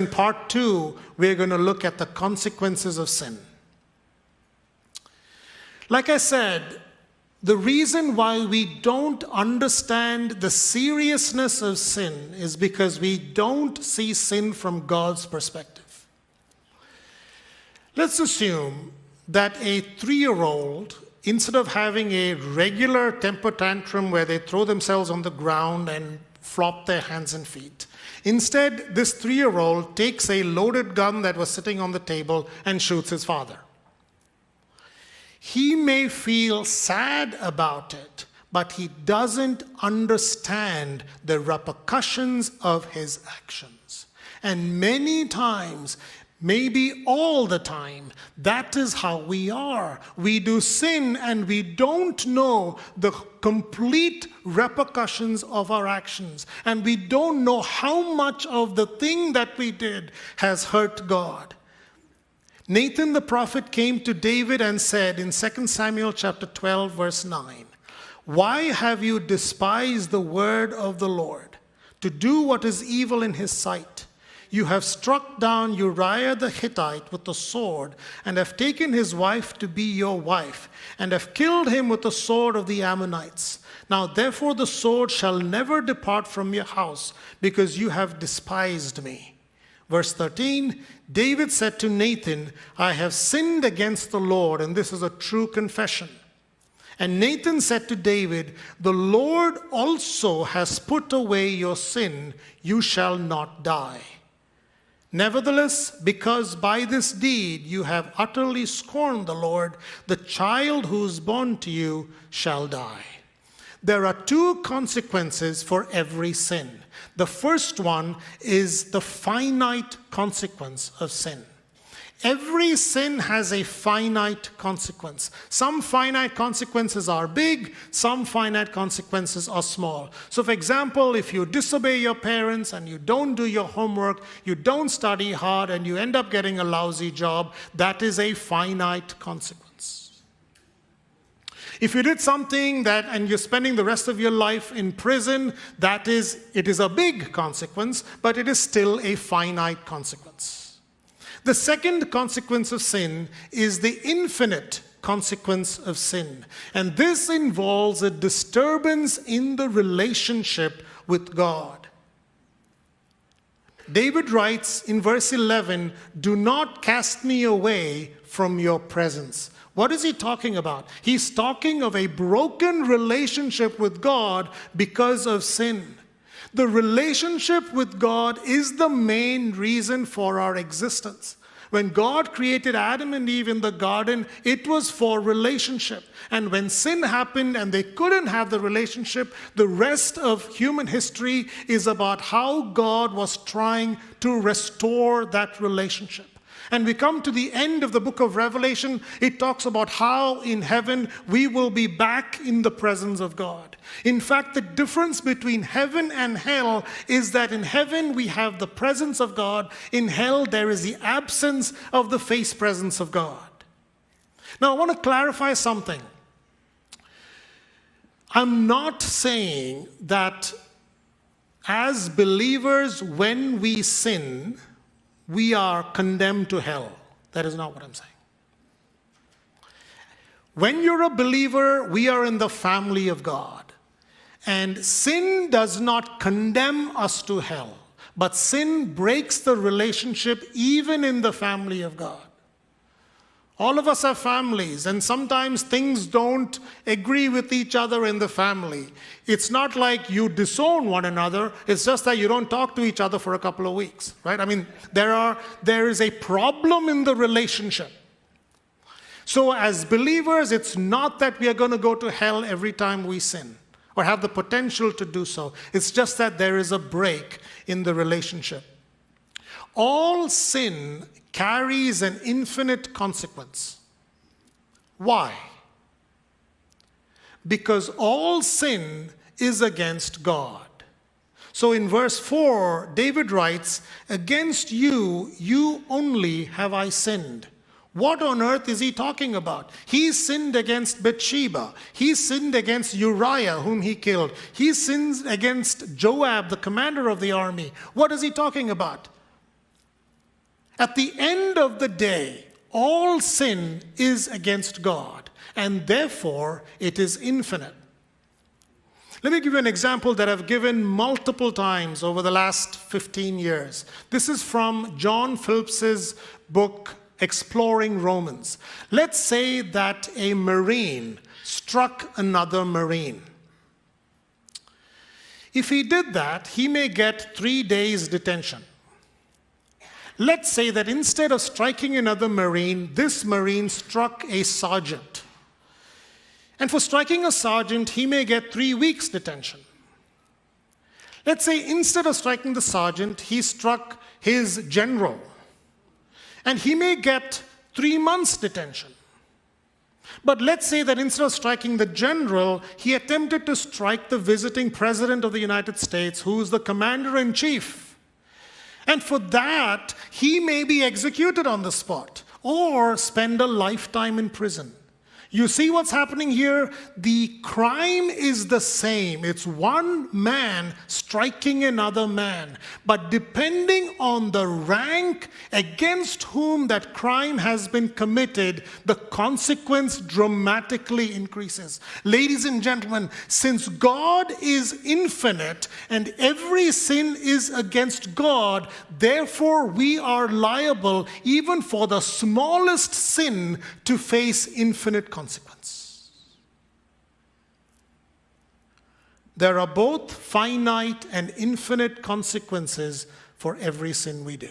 In part 2, we're going to look at the consequences of sin. Like I said, the reason why we don't understand the seriousness of sin is because we don't see sin from God's perspective. Let's assume that a 3-year-old, instead of having a regular temper tantrum where they throw themselves on the ground and flop their hands and feet, instead, this 3-year-old takes a loaded gun that was sitting on the table and shoots his father. He may feel sad about it, but he doesn't understand the repercussions of his actions. And many times, maybe all the time, that is how we are. We do sin and we don't know the complete repercussions of our actions. And we don't know how much of the thing that we did has hurt God. Nathan the prophet came to David and said in 2 Samuel chapter 12, verse 9, "Why have you despised the word of the Lord, to do what is evil in his sight? You have struck down Uriah the Hittite with the sword, and have taken his wife to be your wife, and have killed him with the sword of the Ammonites. Now therefore the sword shall never depart from your house, because you have despised me." Verse 13, David said to Nathan, "I have sinned against the Lord," and this is a true confession. And Nathan said to David, "The Lord also has put away your sin, you shall not die. Nevertheless, because by this deed you have utterly scorned the Lord, the child who is born to you shall die." There are 2 consequences for every sin. The first one is the finite consequence of sin. Every sin has a finite consequence. Some finite consequences are big, some finite consequences are small. So for example, if you disobey your parents and you don't do your homework, you don't study hard, and you end up getting a lousy job, that is a finite consequence. If you did something and you're spending the rest of your life in prison, it is a big consequence, but it is still a finite consequence. The second consequence of sin is the infinite consequence of sin. And this involves a disturbance in the relationship with God. David writes in verse 11, "Do not cast me away from your presence." What is he talking about? He's talking of a broken relationship with God because of sin. The relationship with God is the main reason for our existence. When God created Adam and Eve in the garden, it was for relationship. And when sin happened and they couldn't have the relationship, the rest of human history is about how God was trying to restore that relationship. And we come to the end of the book of Revelation. It talks about how in heaven we will be back in the presence of God. In fact, the difference between heaven and hell is that in heaven we have the presence of God. In hell there is the absence of the face presence of God. Now I want to clarify something. I'm not saying that as believers, when we sin, we are condemned to hell. That is not what I'm saying. When you're a believer, we are in the family of God. And sin does not condemn us to hell, but sin breaks the relationship even in the family of God. All of us have families, and sometimes things don't agree with each other in the family. It's not like you disown one another, it's just that you don't talk to each other for a couple of weeks, right? I mean, there is a problem in the relationship. So as believers, it's not that we are going to go to hell every time we sin, or have the potential to do so. It's just that there is a break in the relationship. All sin carries an infinite consequence. Why? Because all sin is against God. So in verse 4, David writes, "Against you, you only have I sinned." What on earth is he talking about? He sinned against Bathsheba. He sinned against Uriah, whom he killed. He sinned against Joab, the commander of the army. What is he talking about? At the end of the day, all sin is against God, and therefore it is infinite. Let me give you an example that I've given multiple times over the last 15 years. This is from John Phillips's book, Exploring Romans. Let's say that a Marine struck another Marine. If he did that, he may get 3 days detention. Let's say that instead of striking another Marine, this Marine struck a sergeant. And for striking a sergeant, he may get 3 weeks detention. Let's say instead of striking the sergeant, he struck his general. And he may get 3 months detention. But let's say that instead of striking the general, he attempted to strike the visiting president of the United States, who is the commander-in-chief. And for that, he may be executed on the spot or spend a lifetime in prison. You see what's happening here? The crime is the same. It's one man striking another man. But depending on the rank against whom that crime has been committed, the consequence dramatically increases. Ladies and gentlemen, since God is infinite and every sin is against God, therefore we are liable even for the smallest sin to face infinite consequence. There are both finite and infinite consequences for every sin we do.